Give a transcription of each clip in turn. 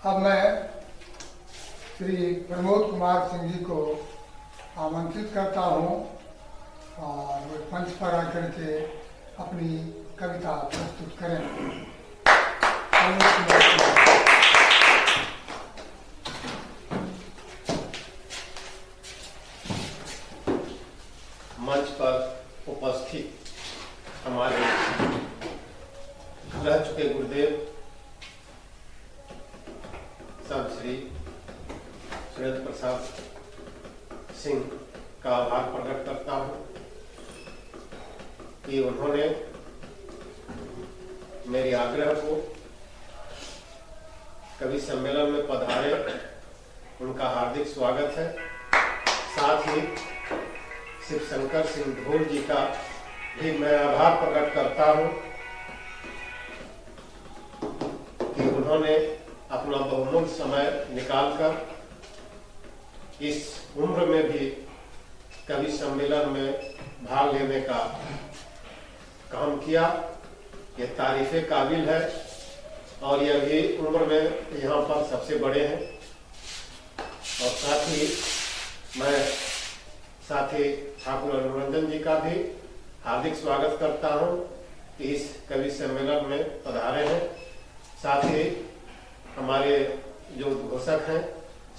अब मैं श्री प्रमोद कुमार सिंह जी को आमंत्रित करता हूँ और वे मंच पर आकर के अपनी कविता प्रस्तुत करें। मंच पर उपस्थित हमारे रह चुके गुरुदेव संत श्री सुरेंद्र प्रसाद सिंह का आभार प्रकट करता हूं कि उन्होंने मेरे आग्रह को कवि सम्मेलन में पधारे। उनका हार्दिक स्वागत है। साथ ही शिव शंकर सिंह धूल जी का भी मैं आभार प्रकट करता हूं कि उन्होंने अपना बहुमूल्य समय निकालकर इस उम्र में भी कवि सम्मेलन में भाग लेने का काम किया। ये तारीफे काबिल है और यह भी उम्र में यहाँ पर सबसे बड़े हैं। और साथी ठाकुर अनुरंजन जी का भी हार्दिक स्वागत करता हूँ कि इस कवि सम्मेलन में पधारे हैं। साथ ही हमारे जो घोषक हैं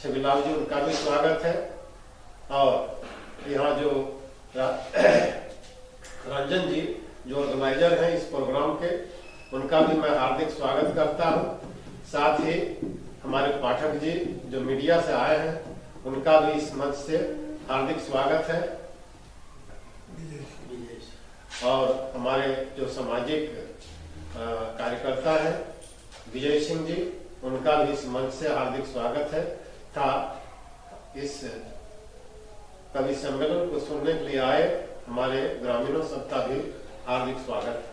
छविलाल जी, उनका भी स्वागत है। और यहाँ जो रंजन जी जो ऑर्गेनाइजर हैं इस प्रोग्राम के, उनका भी मैं हार्दिक स्वागत करता हूँ। साथ ही हमारे पाठक जी जो मीडिया से आए हैं, उनका भी इस मंच से हार्दिक स्वागत है। और हमारे जो सामाजिक कार्यकर्ता हैं विजय सिंह जी, उनका भी इस मंच से हार्दिक स्वागत है। इस कवि सम्मेलन को सुनने के लिए आए हमारे ग्रामीणों सबका भी हार्दिक स्वागत है।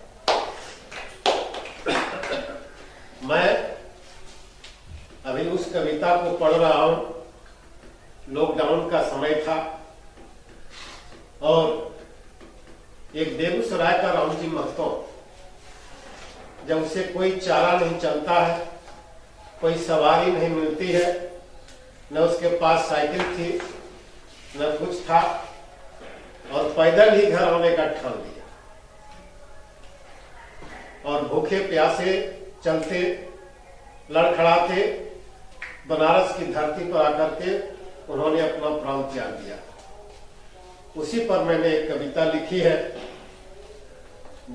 मैं अभी उस कविता को पढ़ रहा हूं। लॉकडाउन का समय था और एक बेगूसराय का रामजी महतो, जब उसे कोई चारा नहीं चलता है, कोई सवारी नहीं मिलती है, न उसके पास साइकिल थी न कुछ था, और पैदल ही घर आने का ठान लिया और भूखे प्यासे चलते लड़खड़ाते बनारस की धरती पर आकर के उन्होंने अपना प्राण त्याग दिया। उसी पर मैंने एक कविता लिखी है।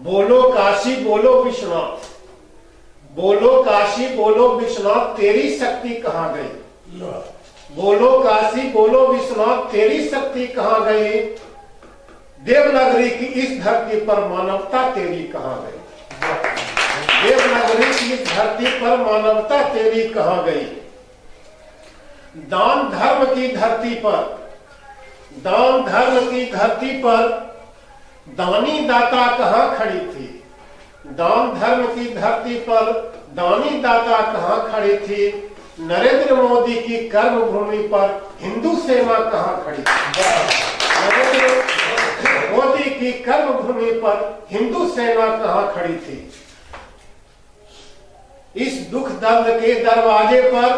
बोलो काशी बोलो विश्वनाथ, बोलो काशी बोलो विश्वनाथ, तेरी शक्ति कहाँ गई। बोलो काशी बोलो विश्वनाथ, तेरी शक्ति कहाँ गई। देवनगरी की इस धरती पर मानवता तेरी कहाँ गई। देवनगरी की इस धरती पर मानवता तेरी कहाँ गई। दान धर्म की धरती पर, दान धर्म की धरती पर दानी दाता कहाँ खड़ी थी। दान धर्म की धरती पर दानी दाता कहाँ खड़ी थी। नरेंद्र मोदी की कर्म भूमि पर हिंदू सेना कहाँ खड़ी थी। नरेंद्र मोदी की कर्म भूमि पर हिंदू सेना कहाँ खड़ी थी। इस दुख दर्द के दरवाजे पर,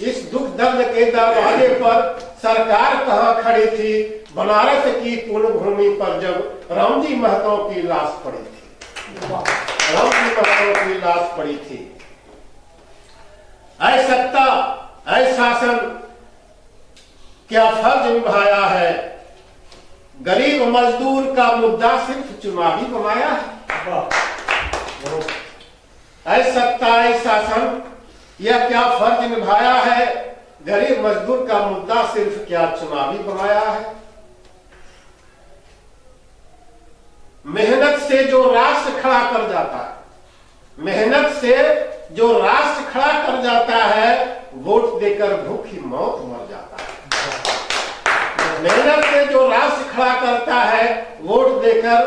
इस दुख दर्द के दरवाजे पर सरकार कहाँ खड़ी थी। बनारस की पुण्य भूमि पर जब रामजी महतो की लाश पड़ी थी, रामजी महतो की लाश पड़ी थी। ऐ सत्ता ऐ शासन क्या फर्ज निभाया है। गरीब मजदूर का मुद्दा सिर्फ चुनावी बनाया है। ऐ सत्ता ऐ शासन यह क्या फर्ज निभाया है। गरीब मजदूर का मुद्दा सिर्फ क्या चुनावी बनाया है। मेहनत से जो राष्ट्र खड़ा कर जाता है, मेहनत से जो राष्ट्र खड़ा कर जाता है, वोट देकर भूखी मौत मर जाता है। मेहनत से जो राष्ट्र खड़ा करता है, वोट देकर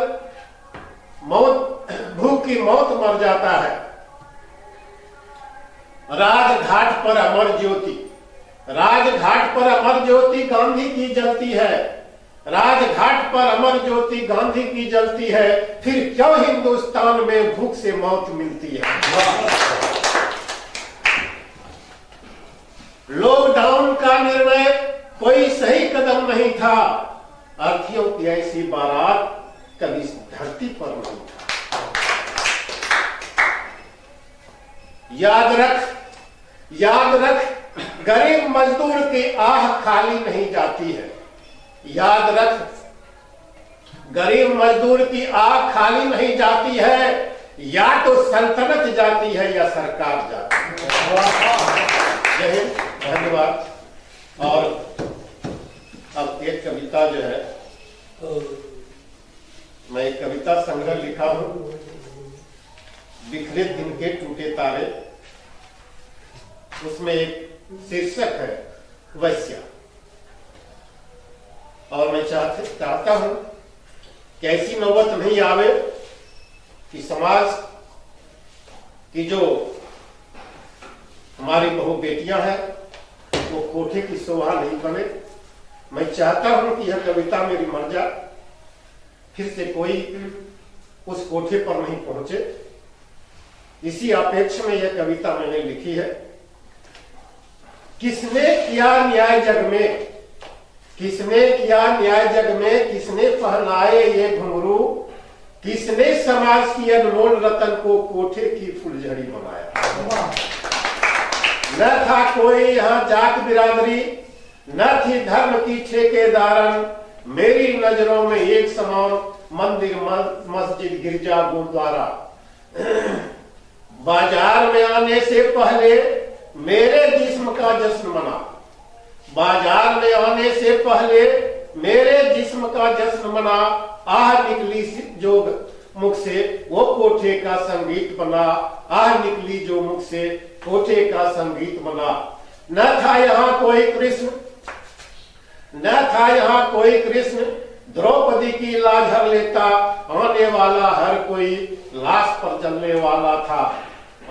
भूखी मौत मर जाता है। राजघाट पर अमर ज्योति, राजघाट पर अमर ज्योति गांधी की जलती है। राजघाट पर अमर ज्योति गांधी की जलती है। फिर क्यों हिंदुस्तान में भूख से मौत मिलती है। था, अर्थियों की ऐसी बारात कभी इस धरती पर नहीं था। याद रख, गरीब मजदूर की आह खाली नहीं जाती है। याद रख, गरीब मजदूर की आह खाली नहीं जाती है, या तो सल्तनत जाती है या सरकार जाती है। जय हिंद, धन्यवाद। और अब एक कविता जो है, मैं एक कविता संग्रह लिखा हूं, बिखरे दिन के टूटे तारे। उसमें एक शीर्षक है वैश्या। और मैं चाहता हूं कि ऐसी नौबत नहीं आवे कि समाज की जो हमारी बहु बेटियां हैं वो कोठे की शोभा नहीं बने। मैं चाहता हूं कि यह कविता मेरी मर जाए, फिर से कोई उस कोठे पर नहीं पहुंचे। इसी अपेक्षा में यह कविता मैंने लिखी है। किसने किया न्याय जग में, किसने किया न्याय जग में, किसने पहनाए ये घुंघरू, किसने समाज की अनमोल रतन को कोठे की फुलझड़ी बनाया। न था कोई यहाँ जात बिरादरी, न थी धर्म की ठेकेदारन, मेरी नजरों में एक समान मंदिर मस्जिद गिरजा गुरुद्वारा। बाजार में आने से पहले मेरे जिस्म का जश्न मना, बाजार में आने से पहले मेरे जिस्म का जश्न मना, आह निकली जो मुख से वो कोठे का संगीत बना, आह निकली जो मुख से कोठे का संगीत बना। न था यहाँ कोई कृष्ण, न था यहाँ कोई कृष्ण, द्रौपदी की लाज हर लेता, आने वाला हर कोई लाश पर चलने वाला था,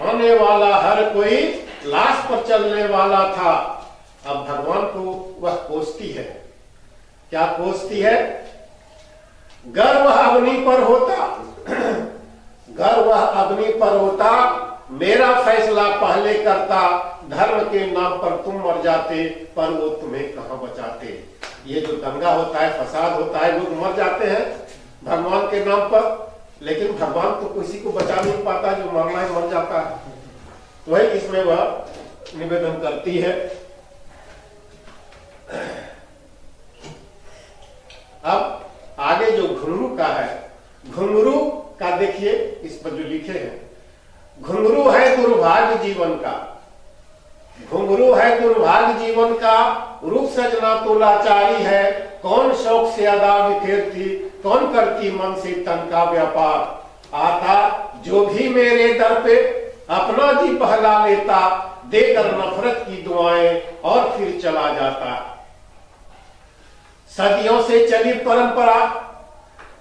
आने वाला हर कोई लाश पर चलने वाला था। अब भगवान को वह कोसती है, क्या कोसती है? गर्व अग्नि पर होता, गर्व अग्नि पर होता, मेरा फैसला पहले करता, धर्म के नाम पर तुम मर जाते, पर वो तुम्हें कहां बचाते। ये जो दंगा होता है, फसाद होता है, लोग मर जाते हैं भगवान के नाम पर, लेकिन भगवान तो किसी को बचा नहीं पाता, जो मरना है मर जाता है। तो वही इसमें वह निवेदन करती है। अब आगे जो घुंघरू का है, घुंघरू का देखिए इस पर जो लिखे हैं, घुंघरू है दुर्भाग्य जीवन का, घुंघरू है दुर्भाग्य जीवन का, रूप सजना तो लाचारी है, कौन शौक से अदा बिखेरती, कौन करती मन से तन का व्यापार। आता जो भी मेरे दर पे अपना जी बहला लेता, देकर नफरत की दुआएं और फिर चला जाता। सदियों से चली परंपरा,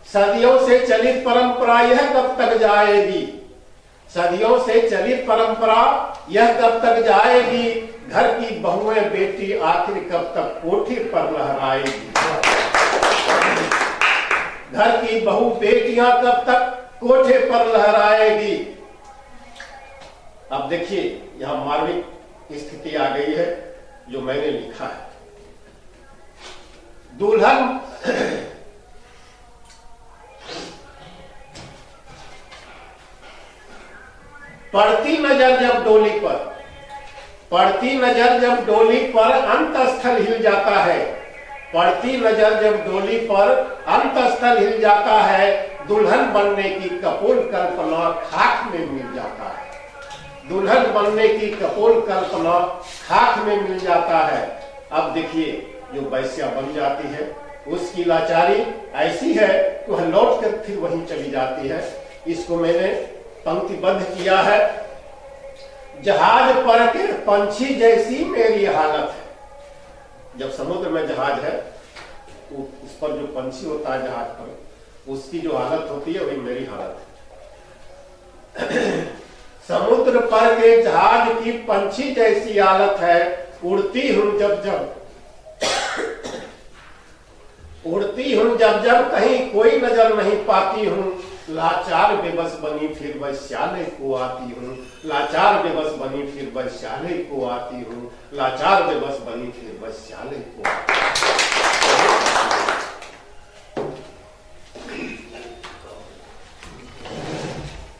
सदियों से चली परंपरा यह कब तक जाएगी, सदियों से चली परंपरा यह कब तक जाएगी, घर की बहुएं बेटी आखिर कब तक कोठे पर लहराएगी, घर की बहू बेटियां कब तक कोठे पर लहराएगी। अब देखिए यहां मार्मिक स्थिति आ गई है जो मैंने लिखा है। दुल्हन पड़ती नजर जब डोली पर, पड़ती नजर जब डोली पर अंतस्थल हिल जाता है, पड़ती नजर जब डोली पर अंतस्थल हिल जाता है, दुल्हन बनने की कपोल कल्पना खाक में मिल जाता है, दुल्हन बनने की कपोल कल्पना खाक में मिल जाता है। अब देखिए जो वैश्या बन जाती है उसकी लाचारी ऐसी है कि वह लौट कर फिर वहीं चली जाती है। इसको मैंने पंक्तिबद्ध किया है। जहाज पर के पंछी जैसी मेरी हालत है। जब समुद्र में जहाज है तो उस पर जो पंछी होता है जहाज पर, उसकी जो हालत होती है वही मेरी हालत है। समुद्र पर के जहाज की पंछी जैसी हालत है, उड़ती हूं जब जब, उड़ती हूं जब जब कहीं कोई नजर नहीं पाती हूं, लाचार बेबस बनी फिर वैश्यालय को आती हूँ, लाचार बेबस बनी फिर वैश्यालय को आती हूँ, लाचार बेबस बनी फिर वैश्यालय को आती हूँ।